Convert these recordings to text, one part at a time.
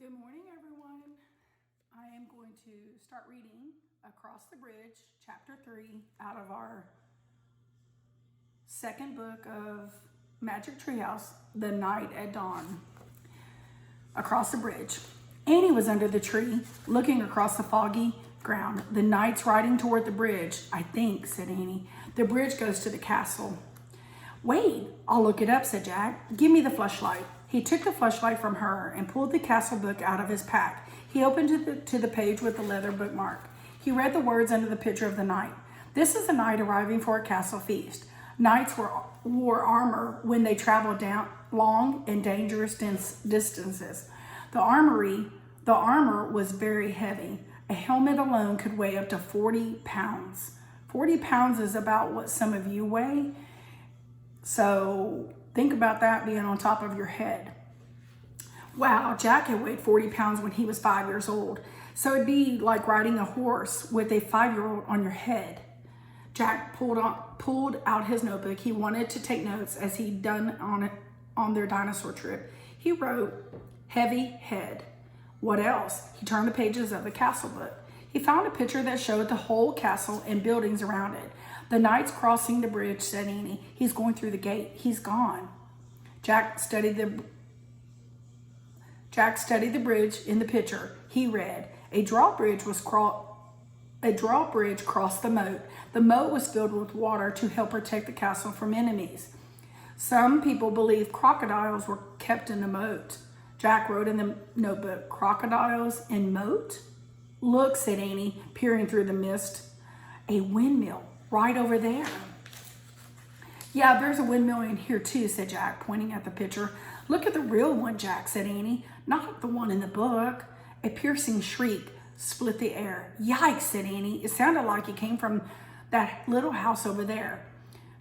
Good morning, everyone. I am going to start reading Across the Bridge, Chapter 3, out of our second book of Magic Treehouse, The Night at Dawn. Across the bridge. Annie was under the tree, looking across the foggy ground. The knight's riding toward the bridge, I think, said Annie. The bridge goes to the castle. Wait, I'll look it up, said Jack. Give me the flashlight. He took the flashlight from her and pulled the castle book out of his pack. He opened to the page with the leather bookmark. He read the words under the picture of the knight. This is a knight arriving for a castle feast. Knights wore armor when they traveled down long and dangerous distances. The armor was very heavy. A helmet alone could weigh up to 40 pounds. 40 pounds is about what some of you weigh. So think about that being on top of your head. Wow, Jack had weighed 40 pounds when he was 5 years old. So it'd be like riding a horse with a 5-year-old on your head. Jack pulled out his notebook. He wanted to take notes as he'd done on their dinosaur trip. He wrote, heavy head. What else? He turned the pages of the castle book. He found a picture that showed the whole castle and buildings around it. The knight's crossing the bridge, said Annie. He's going through the gate. He's gone. Jack studied the bridge in the picture. He read, a drawbridge crossed the moat. The moat was filled with water to help protect the castle from enemies. Some people believe crocodiles were kept in the moat. Jack wrote in the notebook, crocodiles in moat? Look, said Annie, peering through the mist. A windmill right over there. Yeah, there's a windmill in here too, said Jack, pointing at the picture. Look at the real one, Jack, said Annie, not the one in the book. A piercing shriek split the air. Yikes, said Annie. It sounded like it came from that little house over there.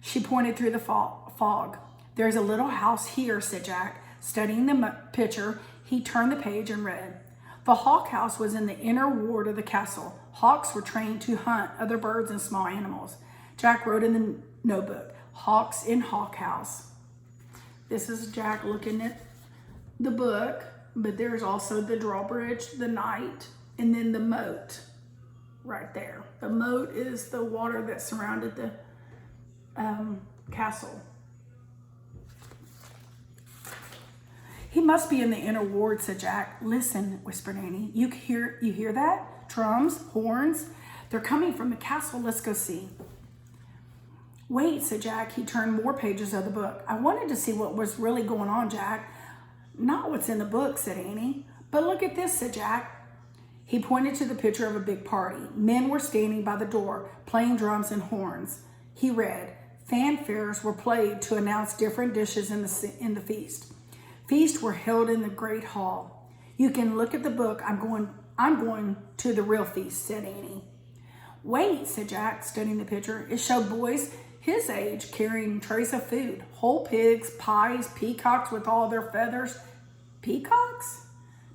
She pointed through the fog. There's a little house here, said Jack. Studying the picture, he turned the page and read. The hawk house was in the inner ward of the castle. Hawks were trained to hunt other birds and small animals. Jack wrote in the notebook, hawks in hawk house. This is Jack looking at the book, but there's also the drawbridge, the knight, and then the moat right there. The moat is the water that surrounded the castle. He must be in the inner ward, said Jack. Listen, whispered Annie. You hear that? Drums, horns. They're coming from the castle. Let's go see. Wait, said Jack. He turned more pages of the book. I wanted to see what was really going on, Jack. Not what's in the book, said Annie. But look at this, said Jack. He pointed to the picture of a big party. Men were standing by the door, playing drums and horns. He read, fanfares were played to announce different dishes in the feast. Feasts were held in the great hall. You can look at the book. I'm going to the real feast, said Annie. Wait, said Jack, studying the picture. It showed boys his age carrying trays of food. Whole pigs, pies, peacocks with all their feathers. Peacocks?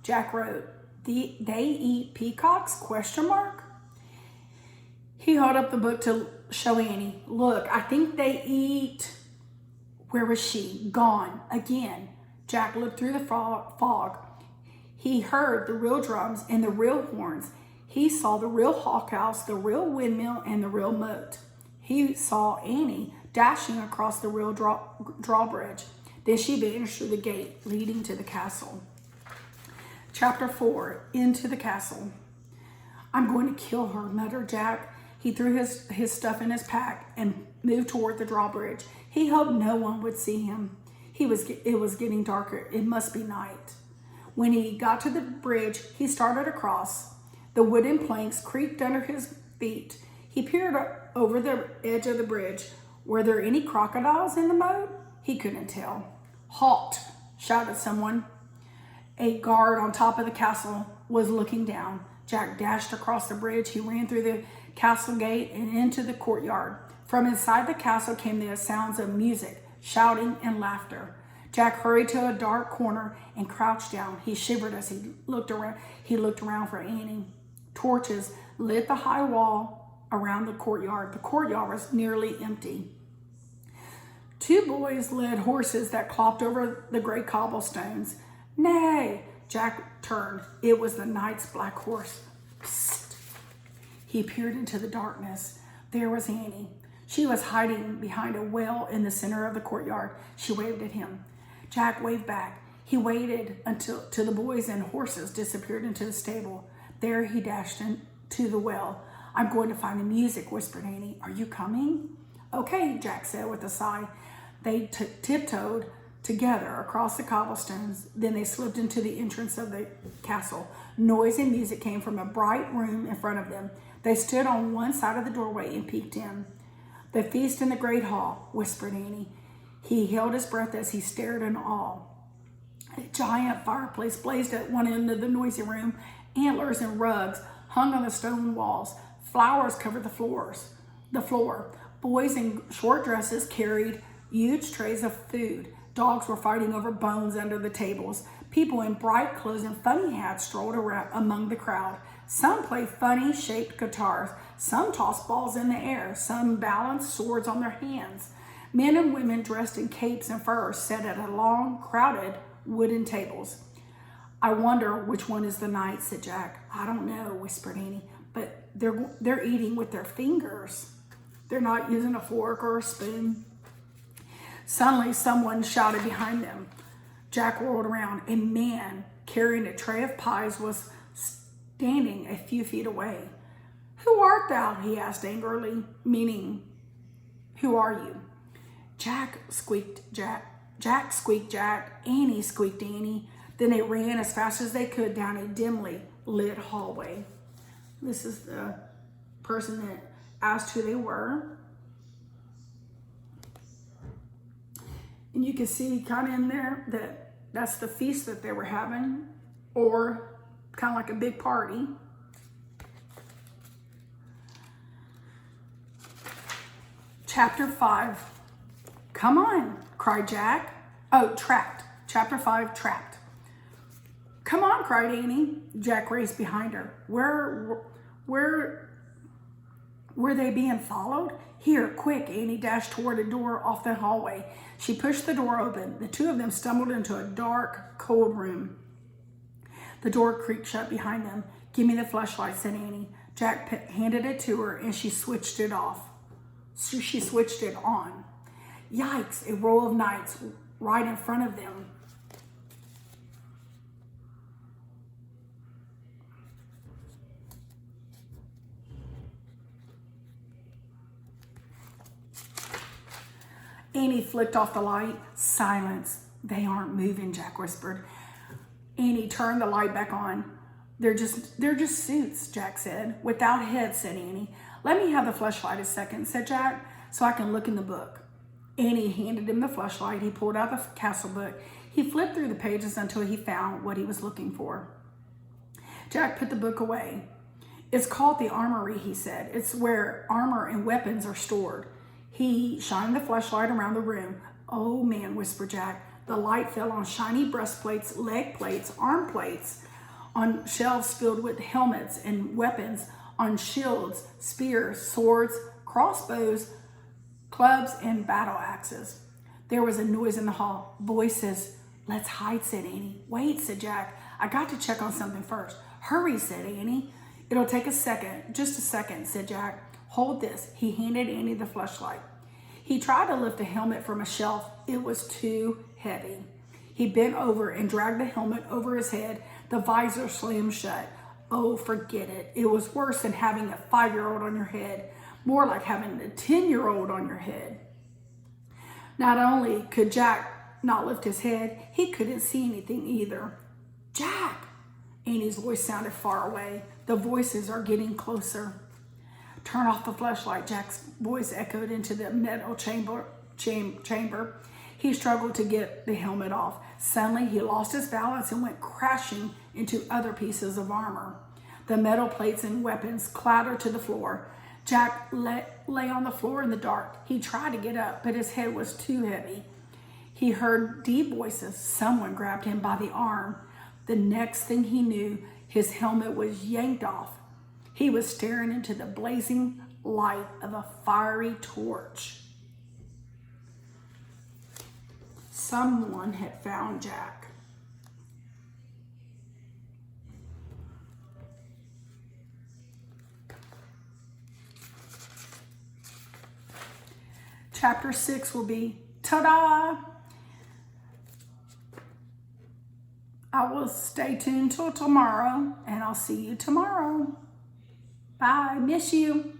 Jack wrote, they eat peacocks? ? He held up the book to show Annie. Look, I think they eat... Where was she? Gone. Again. Jack looked through the fog. He heard the real drums and the real horns. He saw the real hawk house, the real windmill, and the real moat. He saw Annie dashing across the real drawbridge. Then she vanished through the gate leading to the castle. Chapter 4, Into the Castle. I'm going to kill her, muttered Jack. He threw his stuff in his pack and moved toward the drawbridge. He hoped no one would see him. It was getting darker. It must be night. When he got to the bridge, he started across. The wooden planks creaked under his feet. He peered over the edge of the bridge. Were there any crocodiles in the moat? He couldn't tell. Halt, shouted someone. A guard on top of the castle was looking down. Jack dashed across the bridge. He ran through the castle gate and into the courtyard. From inside the castle came the sounds of music, shouting, and laughter. Jack hurried to a dark corner and crouched down. He shivered as he looked around. He looked around for Annie. Torches lit the high wall around the courtyard. The courtyard was nearly empty. Two boys led horses that clopped over the gray cobblestones. Nay, Jack turned. It was the knight's black horse. Psst. He peered into the darkness. There was Annie. She was hiding behind a well in the center of the courtyard. She waved at him. Jack waved back. He waited until the boys and horses disappeared into the stable. There he dashed into the well. I'm going to find the music, whispered Annie. Are you coming? Okay, Jack said with a sigh. They tiptoed together across the cobblestones. Then they slipped into the entrance of the castle. Noise and music came from a bright room in front of them. They stood on one side of the doorway and peeked in. The feast in the great hall, whispered Annie. He held his breath as he stared in awe. A giant fireplace blazed at one end of the noisy room. Antlers and rugs hung on the stone walls. Flowers covered the floor. Boys in short dresses carried huge trays of food. Dogs were fighting over bones under the tables. People in bright clothes and funny hats strolled around among the crowd. Some played funny-shaped guitars. Some tossed balls in the air. Some balanced swords on their hands. Men and women dressed in capes and furs sat at a long, crowded wooden tables. I wonder which one is the knight, said Jack. I don't know, whispered Annie, but they're eating with their fingers. They're not using a fork or a spoon. Suddenly, someone shouted behind them. Jack whirled around. A man carrying a tray of pies was standing a few feet away. Who art thou? He asked angrily, meaning, who are you? Jack squeaked Jack. Jack squeaked Jack. Annie squeaked Annie. Then they ran as fast as they could down a dimly lit hallway. This is the person that asked who they were. And you can see kind of in there that that's the feast that they were having, or kind of like a big party. Chapter 5. Come on, cried Jack. Oh, trapped. Chapter 5, trapped. Come on, cried Annie. Jack raced behind her. Where were they being followed? Here, quick, Annie dashed toward a door off the hallway. She pushed the door open. The two of them stumbled into a dark, cold room. The door creaked shut behind them. Give me the flashlight, said Annie. Jack handed it to her, and she switched it off. So she switched it on. Yikes, a row of knights right in front of them. Annie flicked off the light. Silence. They aren't moving, Jack whispered. Annie turned the light back on. They're just suits, Jack said. Without heads, said Annie. Let me have the flashlight a second, said Jack, so I can look in the book. Annie handed him the flashlight. He pulled out the castle book. He flipped through the pages until he found what he was looking for. Jack put the book away. It's called the armory, he said. It's where armor and weapons are stored. He shined the flashlight around the room. Oh, man, whispered Jack. The light fell on shiny breastplates, leg plates, arm plates, on shelves filled with helmets and weapons, on shields, spears, swords, crossbows, clubs, and battle axes. There was a noise in the hall. Voices. Let's hide, said Annie. Wait, said Jack. I got to check on something first. Hurry, said Annie. It'll take a second. Just a second, said Jack. Hold this. He handed Annie the flashlight. He tried to lift a helmet from a shelf. It was too heavy. He bent over and dragged the helmet over his head. The visor slammed shut. Oh, forget it. It was worse than having a 5-year-old on your head. More like having a 10-year-old on your head. Not only could Jack not lift his head, he couldn't see anything either. Jack! Annie's voice sounded far away. The voices are getting closer. Turn off the flashlight, Jack's voice echoed into the metal chamber. He struggled to get the helmet off. Suddenly, he lost his balance and went crashing into other pieces of armor. The metal plates and weapons clattered to the floor. Jack lay on the floor in the dark. He tried to get up, but his head was too heavy. He heard deep voices. Someone grabbed him by the arm. The next thing he knew, his helmet was yanked off. He was staring into the blazing light of a fiery torch. Someone had found Jack. chapter 6 will be. Ta-da! I will stay tuned till tomorrow, and I'll see you tomorrow. Bye. Miss you.